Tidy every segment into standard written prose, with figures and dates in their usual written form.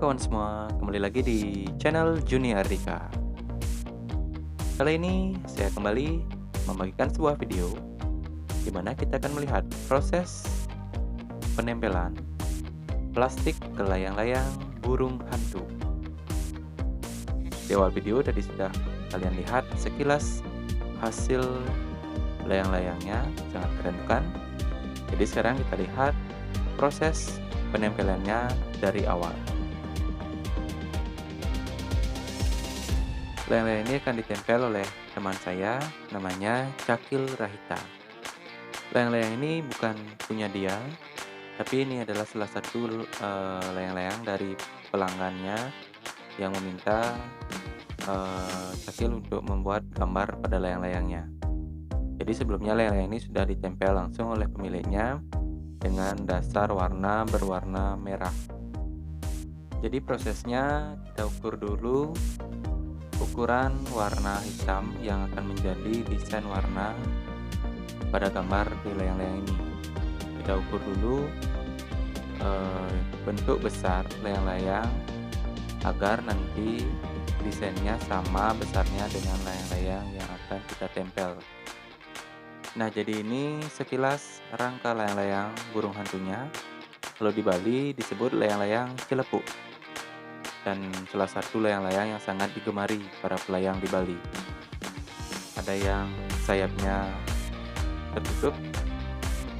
kawan semua, kembali lagi di channel Juni Ardika. Kali ini saya kembali membagikan sebuah video di mana kita akan melihat proses penempelan plastik ke layang-layang burung hantu. Di awal video tadi sudah kalian lihat sekilas hasil layang-layangnya, sangat keren bukan? Jadi sekarang kita lihat proses penempelannya dari awal. Layang-layang ini akan ditempel oleh teman saya, namanya Cakil Rahita. Layang-layang ini bukan punya dia, tapi ini adalah salah satu layang-layang dari pelanggannya yang meminta Cakil untuk membuat gambar pada layang-layangnya. Jadi sebelumnya layang-layang ini sudah ditempel langsung oleh pemiliknya dengan dasar warna berwarna merah. Jadi prosesnya kita ukur dulu ukuran warna hitam yang akan menjadi desain warna pada gambar di layang-layang ini. Kita ukur dulu bentuk besar layang-layang agar nanti desainnya sama besarnya dengan layang-layang yang akan kita tempel. Nah, jadi ini sekilas rangka layang-layang burung hantunya. Kalau di Bali disebut layang-layang celepuk, dan salah satu layang-layang yang sangat digemari para pelayang di Bali. Ada yang sayapnya tertutup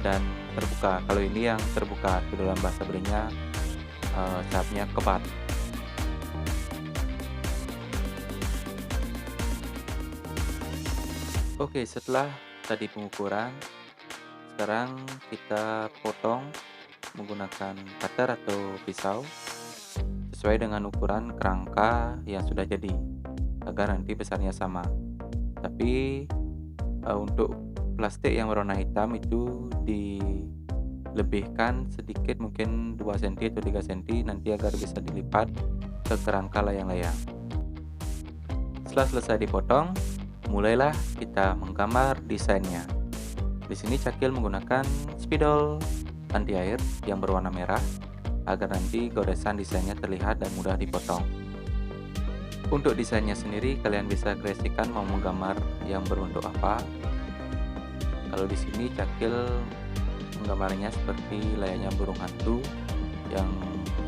dan terbuka. Kalau ini yang terbuka, itu dalam bahasa Balinya sayapnya kebat. Oke, setelah tadi pengukuran, sekarang kita potong menggunakan cutter atau pisau sesuai dengan ukuran kerangka yang sudah jadi, agar nanti besarnya sama. Tapi untuk plastik yang berwarna hitam itu dilebihkan sedikit, mungkin 2 cm atau 3 cm nanti agar bisa dilipat ke kerangka layang-layang. Setelah selesai dipotong, mulailah kita menggambar desainnya. Di sini Cakil menggunakan spidol anti air yang berwarna merah agar nanti goresan desainnya terlihat dan mudah dipotong. Untuk desainnya sendiri kalian bisa kreasikan mau menggambar yang berbentuk apa. Kalau di sini Cakil menggambarnya seperti layaknya burung hantu yang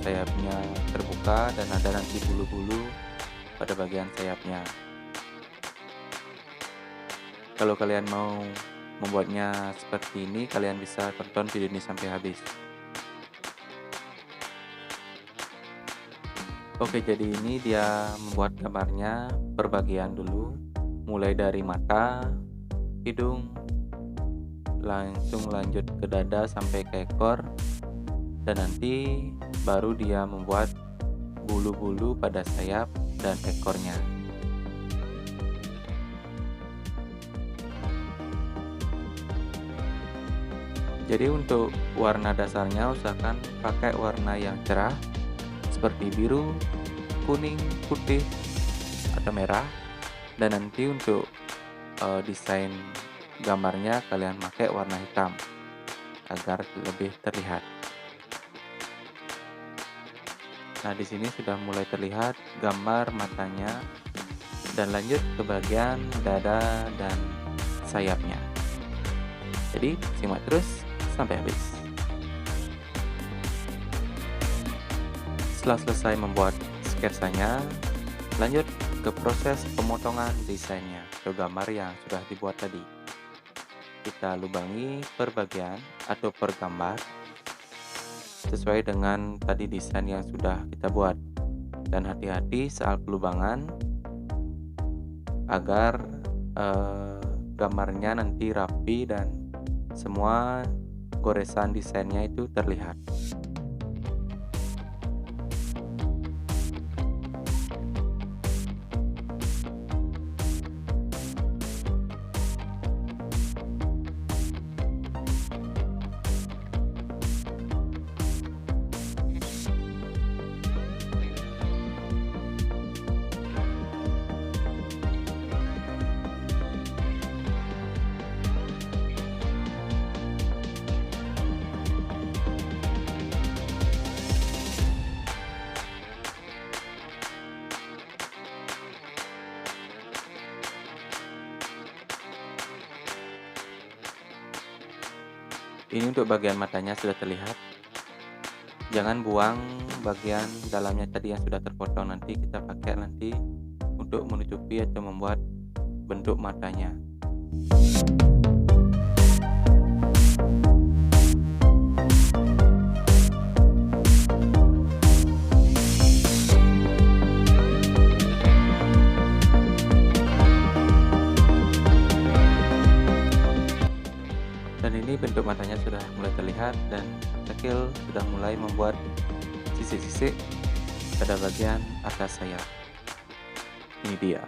sayapnya terbuka dan ada nanti bulu-bulu pada bagian sayapnya. Kalau kalian mau membuatnya seperti ini, kalian bisa tonton video ini sampai habis. Oke, jadi ini dia membuat gambarnya per bagian dulu, mulai dari mata, hidung, langsung lanjut ke dada sampai ke ekor, dan nanti baru dia membuat bulu-bulu pada sayap dan ekornya. Jadi untuk warna dasarnya usahakan pakai warna yang cerah seperti biru, kuning, putih, atau merah. Dan nanti untuk desain gambarnya kalian pakai warna hitam agar lebih terlihat. Nah, di sini sudah mulai terlihat gambar matanya, dan lanjut ke bagian dada dan sayapnya. Jadi simak terus sampai habis. Setelah selesai membuat sketsanya, lanjut ke proses pemotongan desainnya atau gambar yang sudah dibuat tadi. Kita lubangi per bagian atau per gambar sesuai dengan tadi desain yang sudah kita buat, dan hati-hati saat pelubangan agar gambarnya nanti rapi dan semua goresan desainnya itu terlihat. Ini untuk bagian matanya sudah terlihat. Jangan buang bagian dalamnya tadi yang sudah terpotong, nanti kita pakai nanti untuk menutupi atau membuat bentuk matanya. Dan ini bentuk matanya sudah mulai terlihat dan Cakil sudah mulai membuat sisik-sisik pada bagian atas sayap. Ini dia.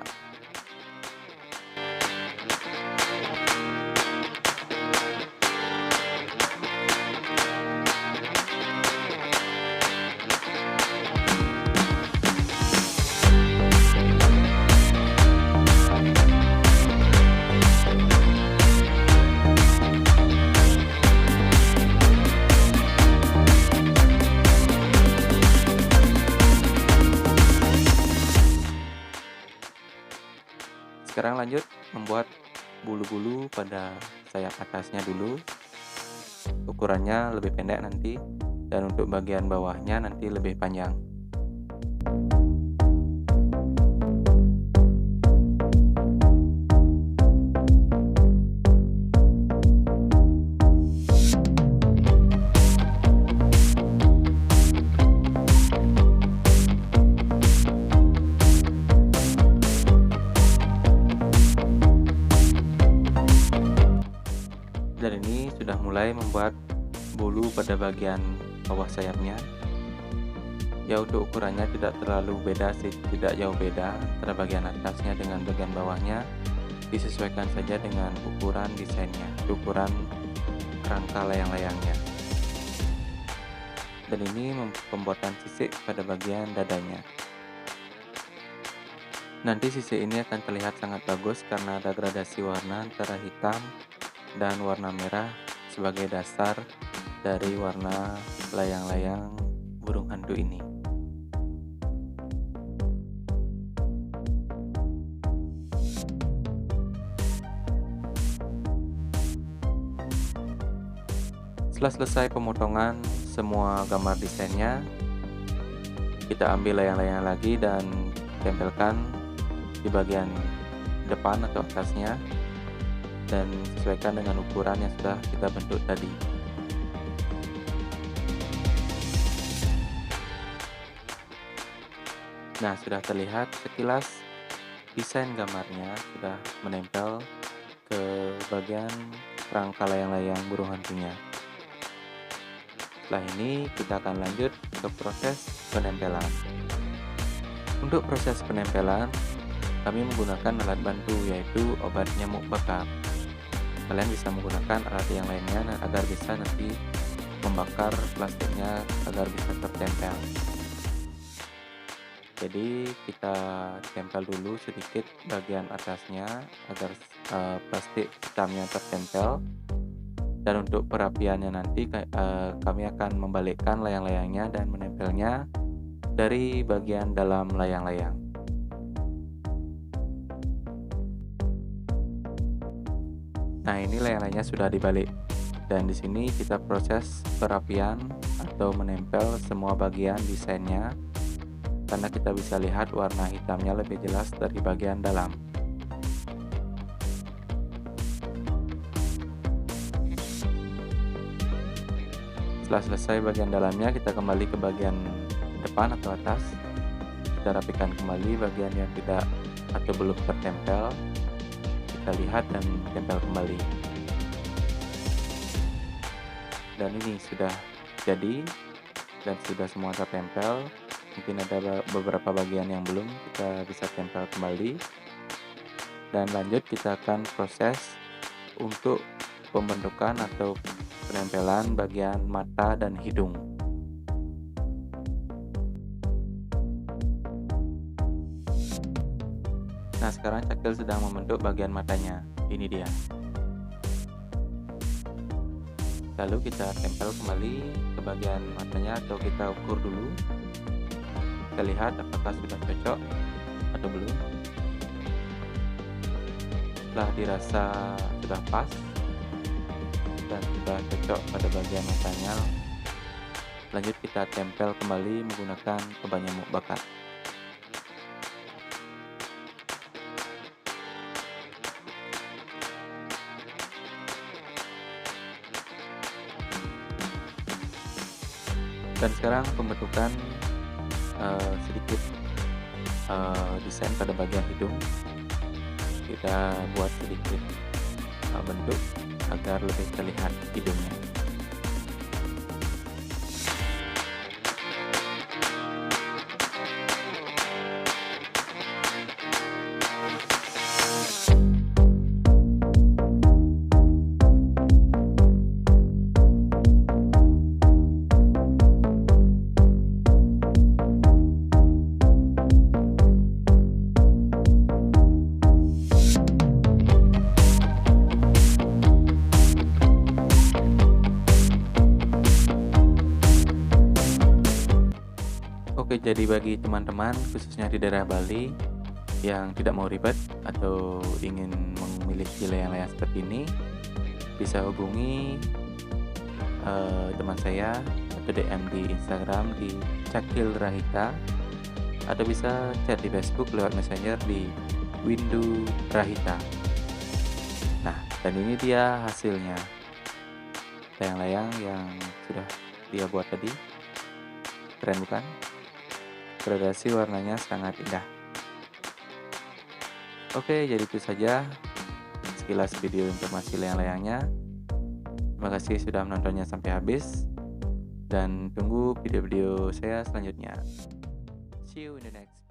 Sekarang lanjut membuat bulu-bulu pada sayap atasnya dulu. Ukurannya lebih pendek nanti, dan untuk bagian bawahnya nanti lebih panjang. Dan ini sudah mulai membuat bulu pada bagian bawah sayapnya. Ya, untuk ukurannya tidak terlalu beda sih, tidak jauh beda antara bagian atasnya dengan bagian bawahnya. Disesuaikan saja dengan ukuran desainnya, ukuran rangka layang-layangnya. Dan ini pembuatan sisik pada bagian dadanya. Nanti sisik ini akan terlihat sangat bagus karena ada gradasi warna antara hitam dan warna merah sebagai dasar dari warna layang-layang burung hantu ini. Setelah selesai pemotongan semua gambar desainnya, kita ambil layang-layang lagi dan tempelkan di bagian depan atau atasnya, dan sesuaikan dengan ukuran yang sudah kita bentuk tadi. Nah, sudah terlihat sekilas desain gambarnya sudah menempel ke bagian rangka layang-layang burung hantunya. Setelah ini kita akan lanjut ke proses penempelan. Untuk proses penempelan, kami menggunakan alat bantu, yaitu obat nyamuk bakar. Kalian bisa menggunakan alat yang lainnya agar bisa nanti membakar plastiknya agar bisa tertempel. Jadi kita tempel dulu sedikit bagian atasnya agar plastik hitamnya tertempel. Dan untuk perapiannya nanti kami akan membalikkan layang-layangnya dan menempelnya dari bagian dalam layang-layang. Nah, ini layang-layangnya sudah dibalik, dan di sini kita proses perapian atau menempel semua bagian desainnya, karena kita bisa lihat warna hitamnya lebih jelas dari bagian dalam. Setelah selesai bagian dalamnya, kita kembali ke bagian depan atau atas. Kita rapikan kembali bagian yang tidak atau belum tertempel. Kita lihat dan tempel kembali. Dan ini sudah jadi dan sudah semua tertempel. Mungkin ada beberapa bagian yang belum, kita bisa tempel kembali. Dan lanjut kita akan proses untuk pembentukan atau penempelan bagian mata dan hidung. Nah, sekarang Cakil sedang membentuk bagian matanya. Ini dia. Lalu kita tempel kembali ke bagian matanya atau kita ukur dulu. Kita lihat apakah sudah cocok atau belum. Setelah dirasa sudah pas, kita dan sudah cocok pada bagian matanya, lanjut kita tempel kembali menggunakan obat nyamuk bakar. Dan sekarang pembentukan sedikit desain pada bagian hidung. Kita buat sedikit bentuk agar lebih terlihat hidungnya. Oke, jadi bagi teman-teman khususnya di daerah Bali yang tidak mau ribet atau ingin memiliki layang-layang seperti ini, bisa hubungi teman saya atau DM di Instagram di Cakil Rahita, atau bisa chat di Facebook lewat Messenger di Windu Rahita. Nah, dan ini dia hasilnya layang-layang yang sudah dia buat tadi. Keren bukan? Gradasi warnanya sangat indah. Oke, jadi itu saja sekilas video informasi layang-layangnya. Terima kasih sudah menontonnya sampai habis, dan tunggu video-video saya selanjutnya. See you in the next